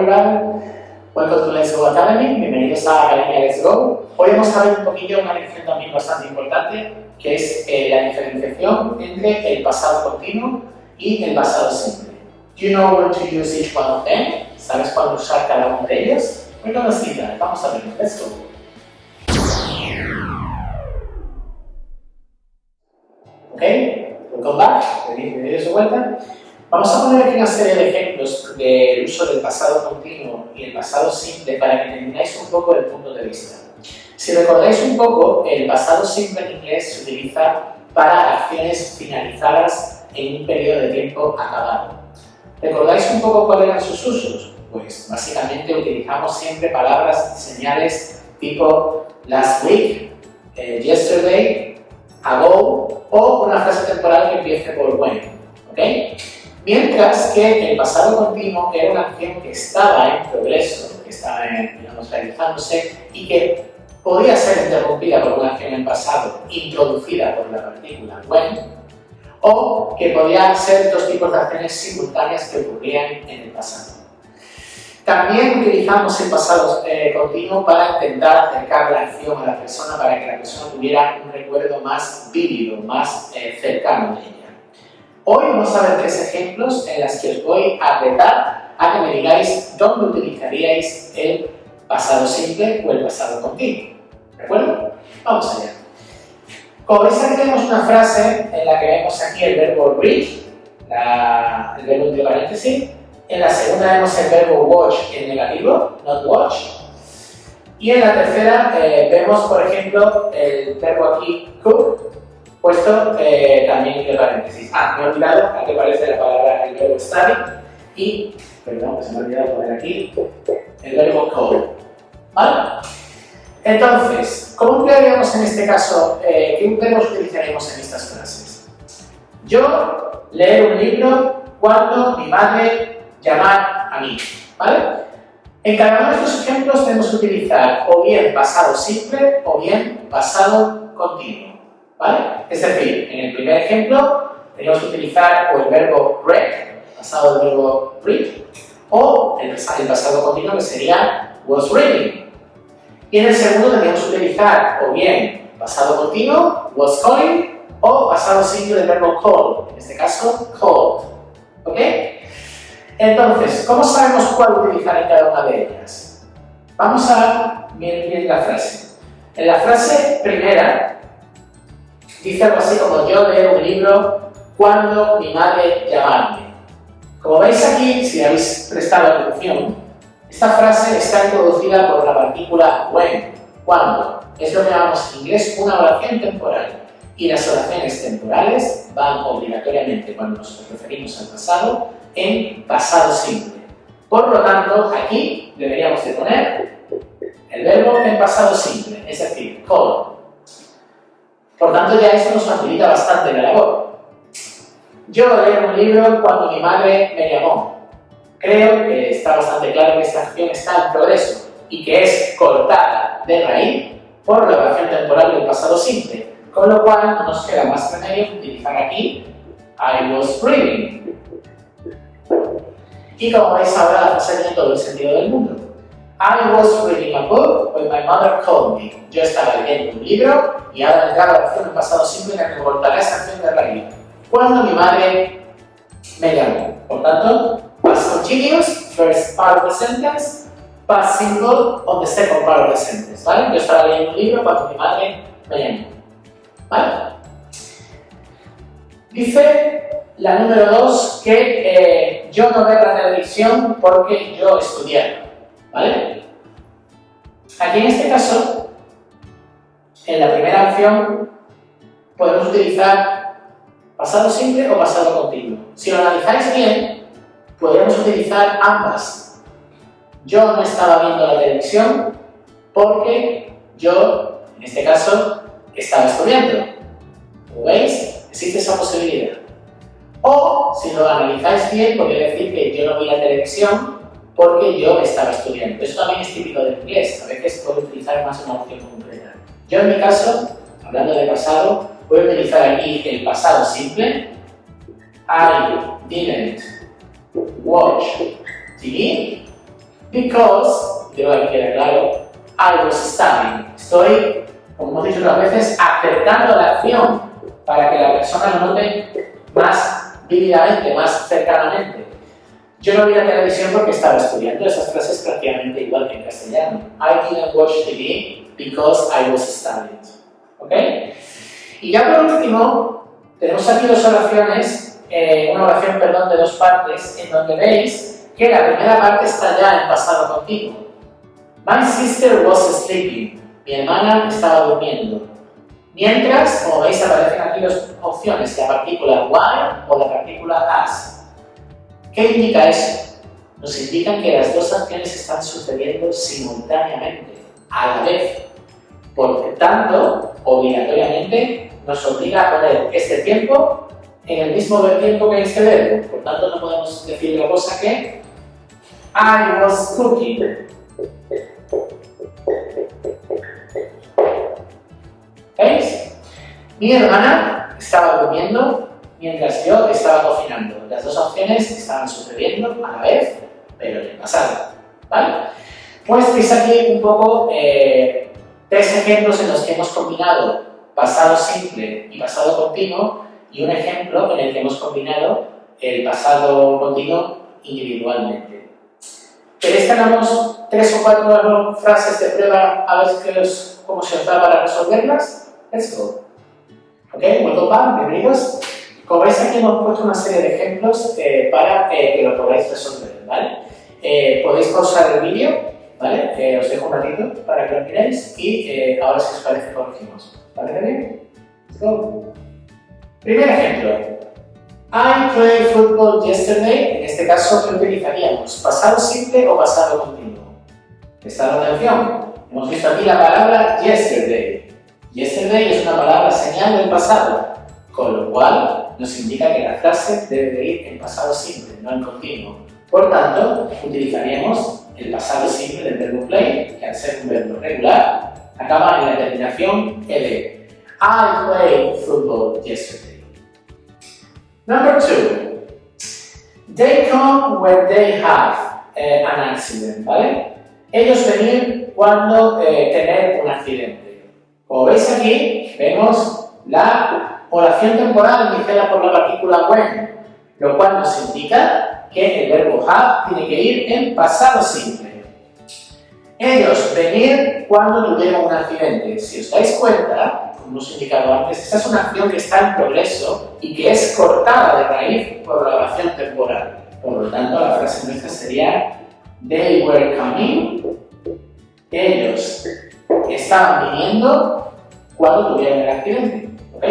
everyone. Welcome to Let's Go Academy. Bienvenidos a Academia Let's Go. Hoy vamos a ver un poquillo una lección también bastante importante, que es la diferenciación entre el pasado continuo y el pasado simple. Do you know when to use each one of them? ¿Sabes cuándo usar cada uno de ellos? We're gonna see that. Vamos a verlo. Let's go. Ok, welcome back. Bienvenidos de vuelta. Vamos a poner aquí una serie de ejemplos del uso del pasado continuo y el pasado simple para que entendáis un poco el punto de vista. Si recordáis un poco, el pasado simple en inglés se utiliza para acciones finalizadas en un periodo de tiempo acabado. ¿Recordáis un poco cuáles eran sus usos? Pues básicamente utilizamos siempre palabras, señales tipo last week, yesterday, ago o una frase temporal que empiece por when. ¿Okay? Mientras que el pasado continuo era una acción que estaba en progreso, que estaba, digamos, realizándose y que podía ser interrumpida por una acción en pasado introducida por la partícula when, o que podía ser dos tipos de acciones simultáneas que ocurrían en el pasado. También utilizamos el pasado continuo para intentar acercar la acción a la persona para que la persona tuviera un recuerdo más vívido, más cercano de ella. Hoy vamos a ver tres ejemplos en los que os voy a retar a que me digáis dónde utilizaríais el pasado simple o el pasado continuo. ¿De acuerdo? Vamos allá. Como veis, aquí tenemos una frase en la que vemos aquí el verbo read, el verbo entre paréntesis. En la segunda vemos el verbo watch en negativo, not watch. Y en la tercera vemos, por ejemplo, el verbo aquí cook, puesto también entre paréntesis. Me he olvidado, aquí aparece la palabra, el verbo study y, perdón, que se me ha olvidado poner aquí, el verbo call. ¿Vale? Entonces, ¿cómo emplearíamos en este caso, qué verbos utilizaríamos en estas frases? Yo leer un libro cuando mi madre llamar a mí, ¿vale? En cada uno de estos ejemplos tenemos que utilizar o bien pasado simple o bien pasado continuo, ¿vale? Es decir, en el primer ejemplo tenemos que utilizar o el verbo read, pasado del verbo read, o el pasado continuo que sería was reading. Y en el segundo tendríamos que utilizar o bien pasado continuo, was calling, o pasado simple del verbo call, en este caso called, ¿ok? Entonces, ¿cómo sabemos cuál utilizar en cada una de ellas? Vamos a ver la frase. En la frase primera, dice algo así como yo leo un libro cuando mi madre llamarme. Como veis aquí, si habéis prestado atención, esta frase está introducida por la partícula when, cuando. Es lo que llamamos en inglés una oración temporal. Y las oraciones temporales van obligatoriamente, cuando nos referimos al pasado, en pasado simple. Por lo tanto, aquí deberíamos de poner el verbo en pasado simple, es decir, call. Por tanto, ya esto nos facilita bastante la labor. Yo leí un libro cuando mi madre me llamó. Creo que está bastante claro que esta acción está en progreso y que es cortada de raíz por la oración temporal del pasado simple, con lo cual no nos queda más remedio que utilizar aquí I was reading. Y como veis ahora, la frase tiene todo el sentido del mundo. I was reading a book when my mother called me. Yo estaba leyendo un libro y ahora entra la acción en pasado simple en la que cortará esa acción de raíz cuando mi madre me llamó. Por tanto, past continuous, first part of the sentence, past simple on the second part of the sentence. ¿Vale? Yo estaba leyendo un libro cuando mi madre me llamó. ¿Vale? Dice la número 2 que yo no veo la televisión porque yo estudié. ¿Vale? Aquí en este caso, en la primera opción, podemos utilizar pasado simple o pasado continuo. Si lo analizáis bien, podríamos utilizar ambas. Yo no estaba viendo la televisión porque yo, en este caso, estaba estudiando. ¿Como veis? Existe esa posibilidad. O, si lo analizáis bien, podría decir que yo no vi la televisión porque yo estaba estudiando. Eso también es típico del inglés. A veces puedo utilizar más una opción concreta. Yo, en mi caso, hablando de pasado, voy a utilizar aquí el pasado simple. I didn't watch TV Because, quiero que quede claro, I was studying. Estoy, como hemos dicho otras veces, acercando la acción para que la persona lo note más vívidamente, más cercanamente. Yo no vi la televisión porque estaba estudiando. Esas frases prácticamente igual que en castellano. I didn't watch TV because I was studying. ¿Ok? Y ya por último, tenemos aquí dos oraciones, una oración, perdón, de dos partes, en donde veis que la primera parte está ya en pasado continuo. My sister was sleeping. Mi hermana estaba durmiendo. Mientras, como veis, aparecen aquí dos opciones, la partícula while o la partícula as. ¿Qué indica eso? Nos indican que las dos acciones están sucediendo simultáneamente, a la vez. Por tanto, obligatoriamente, nos obliga a poner este tiempo en el mismo tiempo que este verbo. Por tanto, no podemos decir otra cosa que I was cooking. ¿Veis? Mi hermana estaba durmiendo mientras yo estaba cocinando. Las dos opciones estaban sucediendo a la vez, pero en el pasado. ¿Vale? Pues veis aquí un poco tres ejemplos en los que hemos combinado pasado simple y pasado continuo y un ejemplo en el que hemos combinado el pasado continuo individualmente. ¿Queréis que hagamos 3 o 4 frases de prueba a ver cómo se os da para resolverlas? Let's go. Ok, welcome back, bienvenidos. Como veis aquí hemos puesto una serie de ejemplos para que lo podáis resolver, ¿vale? Podéis pausar el vídeo, ¿vale? Os dejo un ratito para que lo miréis y ahora si os parece corregimos. ¿Parece bien? Let's go. Primer ejemplo. I played football yesterday. En este caso, ¿qué utilizaríamos? ¿Pasado simple o pasado continuo? Prestad atención. Hemos visto aquí la palabra yesterday. Yesterday es una palabra señal del pasado, con lo cual nos indica que la frase debe de ir en pasado simple, no en continuo. Por tanto, utilizaríamos el pasado simple del verbo play, que al ser un verbo regular, acaba en la terminación ed. I played football yesterday. Number 2. They come when they have an accident, ¿vale? Ellos venían cuando tener un accidente. Como veis aquí, vemos la oración temporal iniciada por la partícula when, lo cual nos indica que el verbo have tiene que ir en pasado simple. Ellos venir cuando tuvieron un accidente. Si os dais cuenta, como os he indicado antes, esta es una acción que está en progreso y que es cortada de raíz por la oración temporal. Por lo tanto, la frase nuestra sería They were coming. Ellos estaban viniendo cuando tuvieron el accidente. ¿Ok?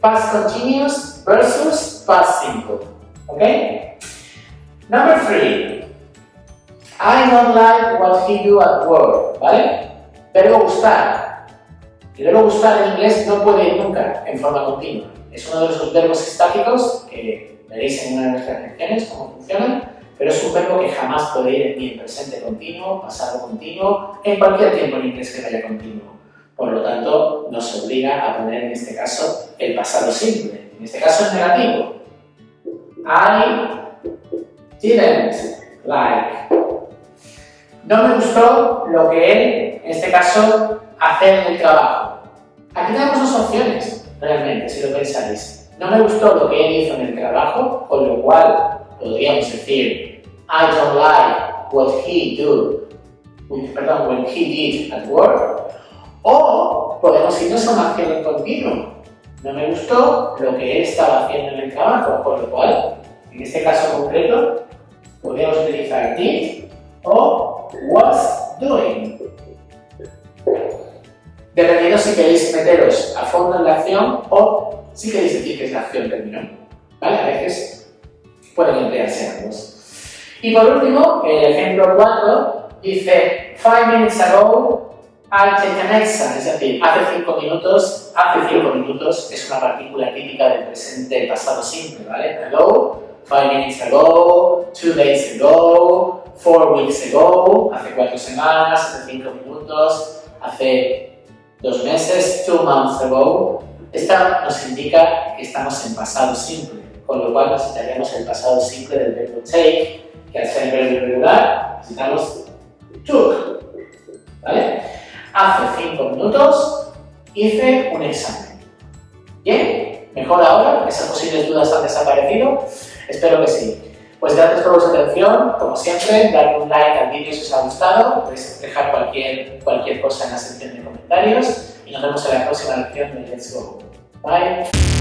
Past continuous versus past simple. ¿Ok? Number 3. I don't like what he do at work. ¿Vale? Verbo gustar. El verbo gustar en inglés no puede ir nunca en forma continua. Es uno de esos verbos estáticos que veréis en una de nuestras lecciones cómo funcionan, pero es un verbo que jamás puede ir ni en presente continuo, pasado continuo, en cualquier tiempo en inglés que vaya continuo. Por lo tanto, nos obliga a poner en este caso el pasado simple. En este caso es negativo. I didn't like. No me gustó lo que él, en este caso, hace en el trabajo. Aquí tenemos dos opciones, realmente, si lo pensáis. No me gustó lo que él hizo en el trabajo, con lo cual podríamos decir I don't like what he when he did at work. O podemos irnos a una acción en continuo. No me gustó lo que él estaba haciendo en el trabajo, con lo cual, en este caso concreto, podríamos utilizar did o was doing. Dependiendo si queréis meteros a fondo en la acción o si queréis decir que la acción terminó. ¿Vale? A veces pueden emplearse ambos. Y por último, el ejemplo 4 dice 5 minutes ago I take an exam, es decir, hace 5 minutos es una partícula típica del presente pasado simple, ¿vale? Ago, 5 minutes ago, 2 days ago, 4 weeks ago, hace 4 semanas, hace 5 minutos, hace 2 meses, 2 months ago. Esta nos indica que estamos en pasado simple, con lo cual necesitaríamos el pasado simple del verbo take, que al ser verbo irregular necesitamos took. ¿Vale? Hace 5 minutos hice un examen. ¿Bien? ¿Mejor ahora? ¿Esas posibles dudas han desaparecido? Espero que sí. Pues gracias por vuestra atención. Como siempre, darle un like al vídeo si os ha gustado. Podéis dejar cualquier cosa en la sección de comentarios. Y nos vemos en la próxima lección de Let's Go. Bye.